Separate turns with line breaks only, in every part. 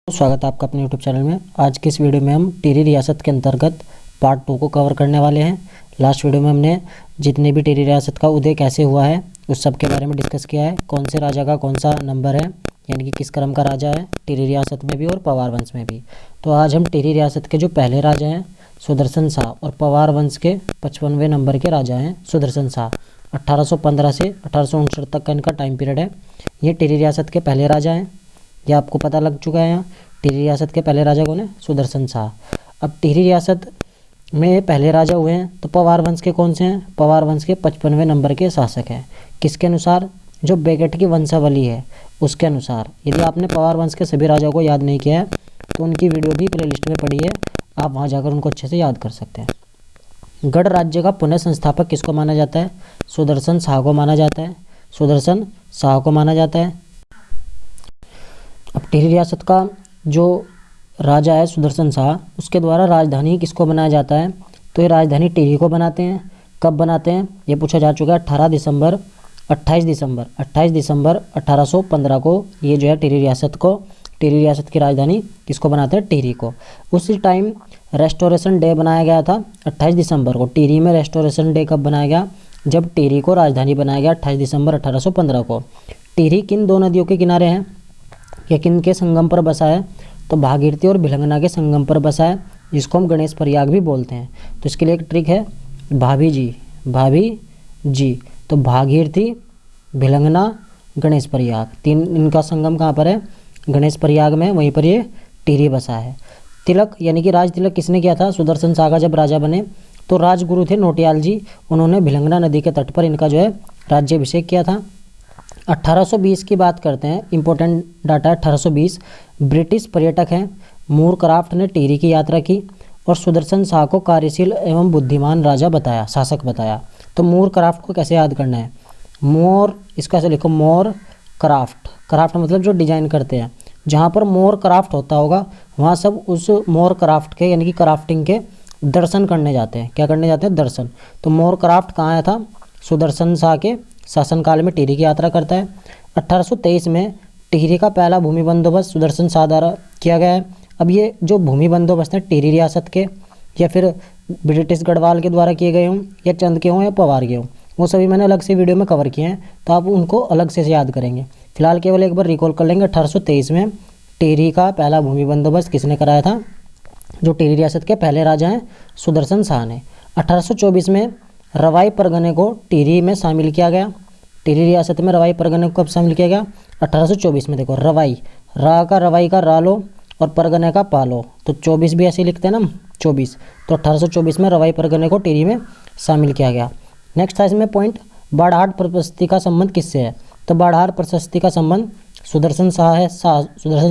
स्वागत है आपका अपने YouTube चैनल में। आज की इस वीडियो में हम टिहरी रियासत के अंतर्गत पार्ट 2 को कवर करने वाले हैं। लास्ट वीडियो में हमने जितने भी टिहरी रियासत का उदय कैसे हुआ है उस सब के बारे में डिस्कस किया है। कौन से राजा का कौन सा नंबर है, यानी कि किस क्रम का राजा है टिहरी रियासत में भी और पवार वंश में भी। तो आज हम टिहरी रियासत के जो पहले राजा हैं सुदर्शन शाह और पवार वंश के 55वें नंबर के राजा हैं सुदर्शन शाह। 1815 से 1859 तक का इनका टाइम पीरियड है। ये टिहरी रियासत के पहले राजा हैं। यह आपको पता लग चुका है। यहाँ टिहरी रियासत के पहले राजा कौन है? सुदर्शन शाह। अब टिहरी रियासत में पहले राजा हुए हैं तो पवार वंश के कौन से हैं? पवार वंश के 55वें नंबर के शासक हैं। किसके अनुसार? जो बेकेट की वंशावली है उसके अनुसार। यदि आपने पवार वंश के सभी राजाओं को याद नहीं किया है तो उनकी वीडियो भी प्लेलिस्ट में पड़ी है, आप वहाँ जाकर उनको अच्छे से याद कर सकते हैं। गढ़ राज्य का पुनः संस्थापक किसको माना जाता है? सुदर्शन शाह को माना जाता है। सुदर्शन शाह को माना जाता है। अब टिहरी रियासत का जो राजा है सुदर्शन शाह, उसके द्वारा राजधानी किसको बनाया जाता है? तो ये राजधानी टिहरी को बनाते हैं। कब बनाते हैं ये पूछा जा चुका है। 28 दिसंबर 1815 को ये जो है टिहरी रियासत की राजधानी किसको बनाते हैं? टिहरी को। उसी टाइम रेस्टोरेशन डे बनाया गया था 28 दिसंबर को। टिहरी में रेस्टोरेशन डे कब बनाया गया? जब टिहरी को राजधानी बनाया गया 28 दिसंबर 1815 को। टिहरी किन दो नदियों के किनारे हैं या किन के संगम पर बसा है? तो भागीरथी और भिलंगना के संगम पर बसा है, जिसको हम गणेश प्रयाग भी बोलते हैं। तो इसके लिए एक ट्रिक है, भाभी जी। तो भागीरथी, भिलंगना, गणेश प्रयाग, तीन इनका संगम कहाँ पर है? गणेश प्रयाग में। वहीं पर ये टिहरी बसा है। तिलक यानी कि राज तिलक किसने किया था? सुदर्शन शाह का जब राजा बने तो राजगुरु थे नोटियाल जी, उन्होंने भिलंगना नदी के तट पर इनका जो है राज्याभिषेक किया था। 1820 की बात करते हैं, इंपॉर्टेंट डाटा है 1820। ब्रिटिश पर्यटक हैं मूर क्राफ्ट ने टिहरी की यात्रा की और सुदर्शन शाह को कार्यशील एवं बुद्धिमान राजा बताया, शासक बताया। तो मूर क्राफ्ट को कैसे याद करना है? मोर, इसका से लिखो मोर क्राफ्ट। क्राफ्ट मतलब जो डिजाइन करते हैं। जहाँ पर मोर क्राफ्ट होता होगा वहाँ सब उस मोर क्राफ्ट के यानी कि क्राफ्टिंग के दर्शन करने जाते हैं। क्या करने जाते हैं? दर्शन। तो मोर क्राफ्ट कहाँ आया था? सुदर्शन शाह के शासनकाल में टिहरी की यात्रा करता है। 1823 में टिहरी का पहला भूमि बंदोबस्त सुदर्शन शाह द्वारा किया गया है। अब ये जो भूमि बंदोबस्त है टिहरी रियासत के या फिर ब्रिटिश गढ़वाल के द्वारा किए गए हों या चंद के हों या पवार के हों, वो सभी मैंने अलग से वीडियो में कवर किए हैं, तो आप उनको अलग से याद करेंगे। फिलहाल केवल एक बार रिकॉल कर लेंगे। 1823 में टिहरी का पहला भूमि बंदोबस्त किसने कराया था? जो टिहरी रियासत के पहले राजा हैं सुदर्शन शाह ने। 1824 में रवाई परगने को टिहरी में शामिल किया गया। टिहरी रियासत में रवाई परगने को कब शामिल किया गया? 1824 में। देखो रवाई, रवाई का रा लो और परगने का पा लो, तो 24 भी ऐसे लिखते हैं ना, 24। तो 1824 में रवाई परगने को टिहरी में शामिल किया गया। नेक्स्ट था इसमें पॉइंट, बाड़हाट प्रशस्ति का संबंध किससे है? तो बाड़हाट प्रशस्ति का संबंध सुदर्शन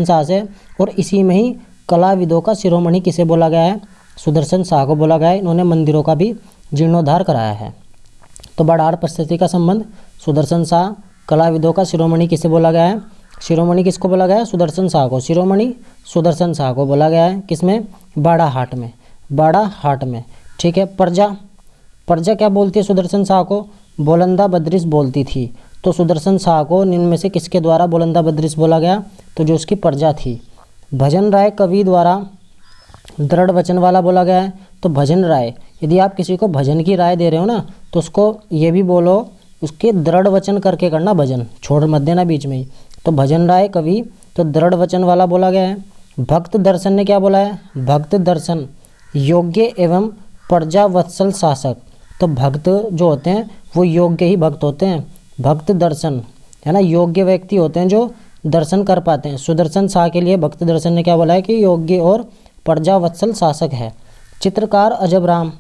शाह से, और इसी में ही कलाविदों का शिरोमणि किसे बोला गया है? सुदर्शन शाह को बोला गया है। इन्होंने मंदिरों का भी जीर्णोद्धार कराया है। तो बाड़हाट प्रशस्ति का संबंध सुदर्शन शाह। कलाविदों का शिरोमणि किसे बोला गया है? शिरोमणि किसको बोला गया है? सुदर्शन शाह को। शिरोमणि सुदर्शन शाह को बोला गया है। किसमें? बाड़ाहाट में। ठीक है। प्रजा क्या बोलती है सुदर्शन शाह को? बोलंदा बद्रिश बोलती थी। तो सुदर्शन शाह को निम्न में से किसके द्वारा बोलंदा बद्रिश बोला गया? तो जो उसकी प्रजा थी। भजन राय कवि द्वारा दृढ़ वचन वाला बोला गया है। तो भजन राय, यदि आप किसी को भजन की राय दे रहे हो ना तो उसको ये भी बोलो, उसके दृढ़ वचन करके करना, भजन छोड़ मत देना बीच में ही। तो भजन राय कवि तो दृढ़ वचन वाला बोला गया है। भक्त दर्शन ने क्या बोला है? भक्त दर्शन योग्य एवं प्रजा वत्सल शासक। तो भक्त जो होते हैं वो योग्य ही भक्त होते हैं। भक्त दर्शन है ना, योग्य व्यक्ति होते हैं जो दर्शन कर पाते हैं। सुदर्शन शाह के लिए भक्त दर्शन ने क्या बोला है कि योग्य और प्रजा वत्सल शासक है। चित्रकार अजब राम,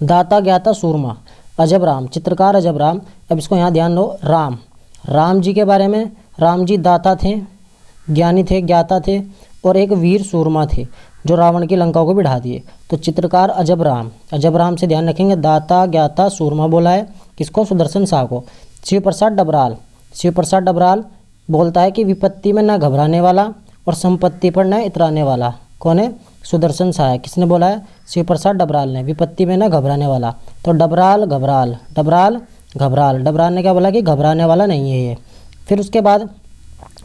दाता ज्ञाता सूरमा। अजब राम, चित्रकार अजब राम। अब इसको यहाँ ध्यान दो, राम जी के बारे में। राम जी दाता थे, ज्ञानी थे, ज्ञाता थे और एक वीर सूरमा थे जो रावण की लंका को बिढ़ा दिए। तो चित्रकार अजब राम से ध्यान रखेंगे, दाता ज्ञाता सूरमा बोला है किसको? सुदर्शन शाह को। शिव प्रसाद डबराल बोलता है कि विपत्ति में न घबराने वाला और संपत्ति पर न इतराने वाला। कौन है? सुदर्शन शाह है। किसने बोला है? शिव प्रसाद डबराल ने। विपत्ति में न घबराने वाला। तो डबराल ने क्या बोला कि घबराने वाला नहीं है ये। फिर उसके बाद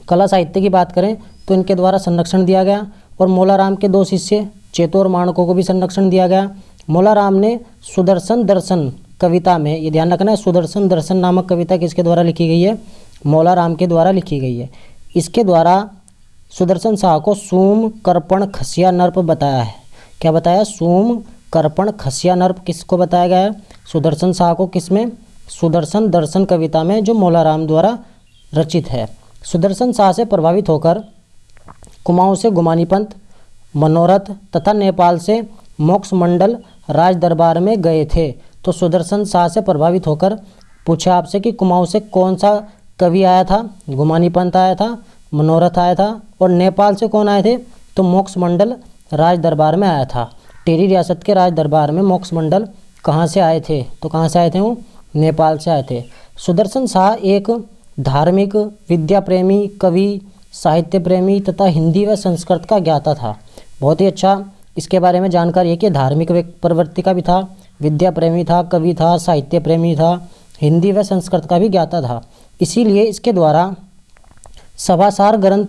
कला साहित्य की बात करें तो इनके द्वारा संरक्षण दिया गया। और मोलाराम के 2 शिष्य चेतो और माणकों को भी संरक्षण दिया गया। मोलाराम ने सुदर्शन दर्शन कविता में, ये ध्यान रखना है, सुदर्शन दर्शन नामक कविता किसके द्वारा लिखी गई है? मोलाराम के द्वारा लिखी गई है। इसके द्वारा सुदर्शन शाह को सूम कर्पण खसिया नर्प बताया है। क्या बताया? सूम कर्पण खसिया नर्प किसको बताया गया है? सुदर्शन शाह को। किसमें? सुदर्शन दर्शन कविता में, जो मोलाराम द्वारा रचित है। सुदर्शन शाह से प्रभावित होकर कुमाऊं से गुमानीपंत, मनोरथ तथा नेपाल से मोक्ष मंडल राज दरबार में गए थे। तो सुदर्शन शाह से प्रभावित होकर पूछा आपसे कि कुमाऊं से कौन सा कवि आया था? गुमानीपंत आया था, मनोरथ आया था, और नेपाल से कौन आए थे? तो मोक्ष मंडल राज दरबार में आया था। टिहरी रियासत के राज दरबार में मोक्ष मंडल कहाँ से आए थे? तो कहाँ से आए थे वो? नेपाल से आए थे। सुदर्शन शाह एक धार्मिक, विद्या प्रेमी, कवि, साहित्य प्रेमी तथा हिंदी व संस्कृत का ज्ञाता था। बहुत ही अच्छा इसके बारे में जानकारी है कि धार्मिक प्रवृत्ति का भी था, विद्या प्रेमी था, कवि था, साहित्य प्रेमी था, हिंदी व संस्कृत का भी ज्ञाता था। इसीलिए इसके द्वारा सभासार ग्रंथ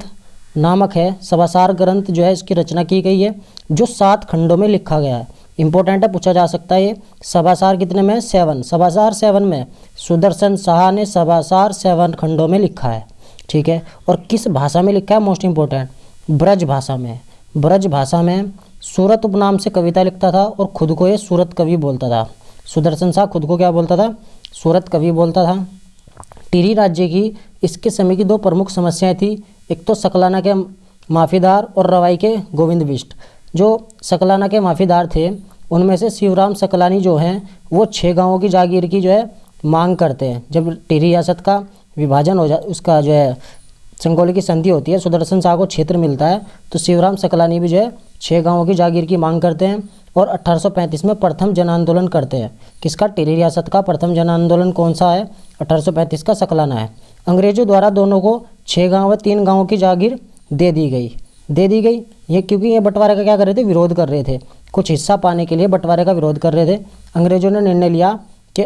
नामक है, सभासार ग्रंथ जो है इसकी रचना की गई है, जो 7 खंडों में लिखा गया है। इंपॉर्टेंट है, पूछा जा सकता है ये। सभासार कितने में? 7। सभासार 7 में सुदर्शन शाह ने सभासार 7 खंडों में लिखा है। ठीक है। और किस भाषा में लिखा है? मोस्ट इंपॉर्टेंट, ब्रज भाषा में। ब्रज भाषा में सूरत उपनाम से कविता लिखता था और खुद को ये सूरत कवि बोलता था। सुदर्शन शाह खुद को क्या बोलता था? सूरत कवि बोलता था। टिहरी राज्य की इसके समय की 2 प्रमुख समस्याएं थी। एक तो सकलाना के माफीदार और रवाई के गोविंद बिष्ट। जो सकलाना के माफीदार थे उनमें से शिवराम सकलानी जो हैं वो 6 गांवों की जागीर की जो है मांग करते हैं। जब टिहरी रियासत का विभाजन हो जाए, उसका जो है संगोली की संधि होती है, सुदर्शन शाह को क्षेत्र मिलता है, तो शिवराम सकलानी भी जो है 6 गांवों की जागीर की मांग करते हैं और 1835 में प्रथम जन आंदोलन करते हैं। किसका? टिहरी रियासत का प्रथम जन आंदोलन कौन सा है? 1835 का सकलाना है। अंग्रेजों द्वारा दोनों को 6 गांव व 3 गांवों की जागीर दे दी गई। ये क्योंकि ये बंटवारे का क्या कर रहे थे? विरोध कर रहे थे। कुछ हिस्सा पाने के लिए बंटवारे का विरोध कर रहे थे। अंग्रेजों ने निर्णय लिया कि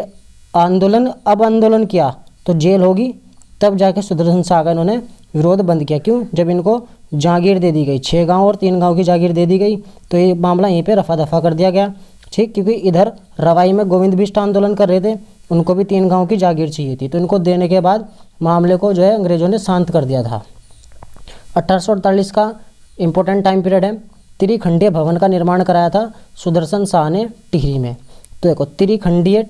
आंदोलन किया तो जेल होगी। तब जाके सुदर्शन शाह का इन्होंने विरोध बंद किया। क्यों? जब इनको जागीर दे दी गई, 6 गांव और 3 गांव की जागीर दे दी गई, तो ये मामला यहीं पे रफा दफा कर दिया गया। ठीक, क्योंकि इधर रवाई में गोविंद बिष्ट आंदोलन कर रहे थे, उनको भी 3 गांव की जागीर चाहिए थी, तो इनको देने के बाद मामले को जो है अंग्रेजों ने शांत कर दिया था। 1848 का इम्पोर्टेंट टाइम पीरियड है। त्रिखंडीय भवन का निर्माण कराया था सुदर्शन शाह ने टिहरी में। तो देखो, त्रिखंडीय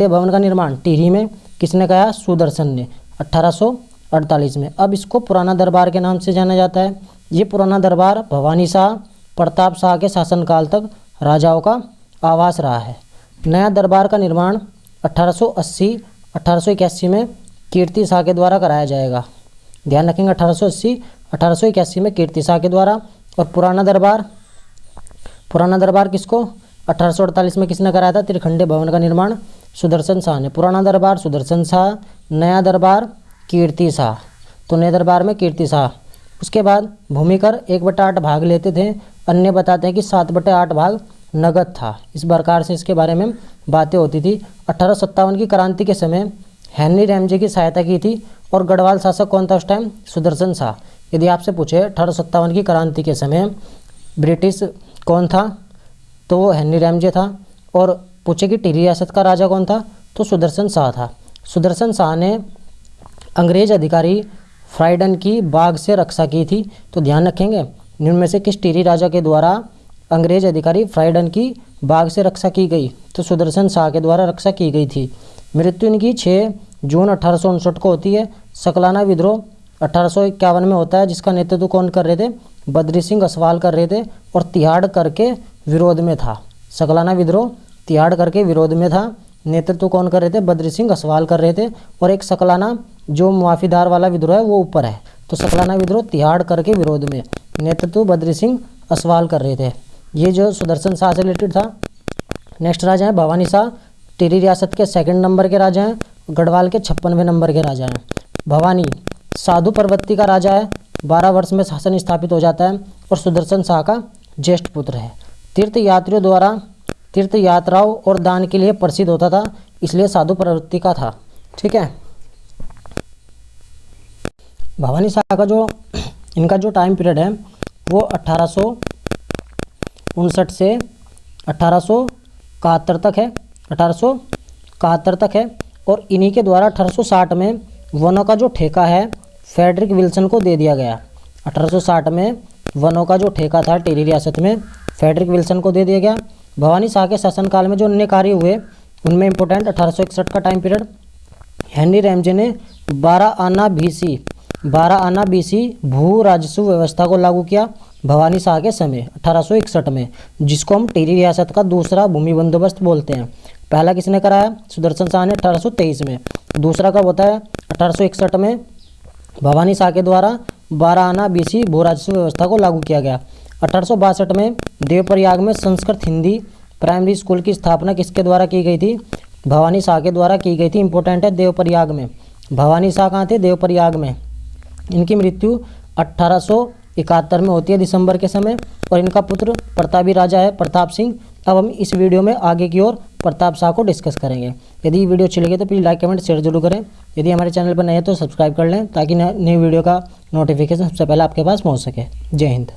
भवन का निर्माण टिहरी में किसने कराया? सुदर्शन ने 1848 में। अब इसको पुराना दरबार के नाम से जाना जाता है। ये पुराना दरबार भवानी शाह, प्रताप शाह के शासनकाल तक राजाओं का आवास रहा है। नया दरबार का निर्माण 1881 में कीर्ति शाह के द्वारा कराया जाएगा। ध्यान रखेंगे, 1881 में कीर्ति शाह के द्वारा। और पुराना दरबार किसको? 1848 में किसने कराया था? त्रिखंडीय भवन का निर्माण सुदर्शन शाह ने। पुराना दरबार सुदर्शन शाह, नया दरबार कीर्ति शाह। तो नए दरबार में कीर्ति शाह। उसके बाद भूमिकर 1/8 भाग लेते थे, अन्य बताते हैं कि 7/8 भाग नगद था। इस प्रकार से इसके बारे में बातें होती थी। 1857 की क्रांति के समय हेनरी रैमजे की सहायता की थी। और गढ़वाल शासक कौन था उस टाइम? सुदर्शन शाह। यदि आपसे पूछे 1857 की क्रांति के समय ब्रिटिश कौन था, तो वो हेनरी रैमजे था। और पूछे कि टिहरी रियासत का राजा कौन था, तो सुदर्शन शाह था। सुदर्शन शाह ने अंग्रेज अधिकारी फ्राइडन की बाग से रक्षा की थी। तो ध्यान रखेंगे, निम्न में से किस टिहरी राजा के द्वारा अंग्रेज अधिकारी फ्राइडन की बाग से रक्षा की गई? तो सुदर्शन शाह के द्वारा रक्षा की गई थी। मृत्यु इनकी 6 जून 1859 को होती है। सकलाना विद्रोह 1851 में होता है, जिसका नेतृत्व कौन कर रहे थे? बद्री सिंह असवाल कर रहे थे और तिहाड़ करके विरोध में था। सकलाना विद्रोह तिहाड़ करके विरोध में था। नेतृत्व कौन कर रहे थे? बद्री सिंह असवाल कर रहे थे। और एक सकलाना जो मुआफीदार वाला विद्रोह है वो ऊपर है। तो सकलाना विद्रोह तिहाड़ करके विरोध में, नेतृत्व बद्री सिंह असवाल कर रहे थे। ये जो सुदर्शन शाह से रिलेटेड था। नेक्स्ट राजा है भवानी शाह, टिहरी रियासत के 2nd नंबर के राजा हैं, गढ़वाल के 56वें नंबर के राजा हैं। भवानी साधु प्रवृत्ति का राजा है, 12 वर्ष में शासन स्थापित हो जाता है और सुदर्शन शाह का ज्येष्ठ पुत्र है। तीर्थ यात्रियों द्वारा तीर्थ यात्राओं और दान के लिए प्रसिद्ध होता था, इसलिए साधु प्रवृत्ति का था। ठीक है। भवानी शाह का जो इनका जो टाइम पीरियड है वो 1859 से 1871 तक है, 1871 तक है। और इन्हीं के द्वारा 1860 में वनों का जो ठेका है फ्रेडरिक विल्सन को दे दिया गया। 1860 में वनों का जो ठेका था टिहरी रियासत में फ्रेडरिक विल्सन को दे दिया गया। भवानी शाह के शासनकाल में जो अन्य कार्य हुए उनमें इंपॉर्टेंट 1861 का टाइम पीरियड, हेनरी रैमजे ने 12 आना बीसी भू राजस्व व्यवस्था को लागू किया भवानी शाह के समय 1861 में, जिसको हम टिहरी रियासत का दूसरा भूमि बंदोबस्त बोलते हैं। पहला किसने कराया? सुदर्शन शाह ने 1823 में। दूसरा कब होता है? 1861 में भवानी शाह के द्वारा 12 आना बीसी भू राजस्व व्यवस्था को लागू किया गया। 1862 में देवप्रयाग में संस्कृत हिंदी प्राइमरी स्कूल की स्थापना किसके द्वारा की गई थी? भवानी शाह के द्वारा की गई थी। इंपॉर्टेंट है, देवप्रयाग में। भवानी शाह कहाँ थे? देवप्रयाग में। इनकी मृत्यु 1871 में होती है दिसंबर के समय, और इनका पुत्र प्रतापी राजा है प्रताप सिंह। अब हम इस वीडियो में आगे की ओर प्रताप शाह को डिस्कस करेंगे। यदि वीडियो अच्छी लगे तो प्लीज़ लाइक कमेंट शेयर जरूर करें। यदि हमारे चैनल पर नए हैं तो सब्सक्राइब कर लें ताकि नई वीडियो का नोटिफिकेशन सबसे पहले आपके पास पहुँच सके। जय हिंद।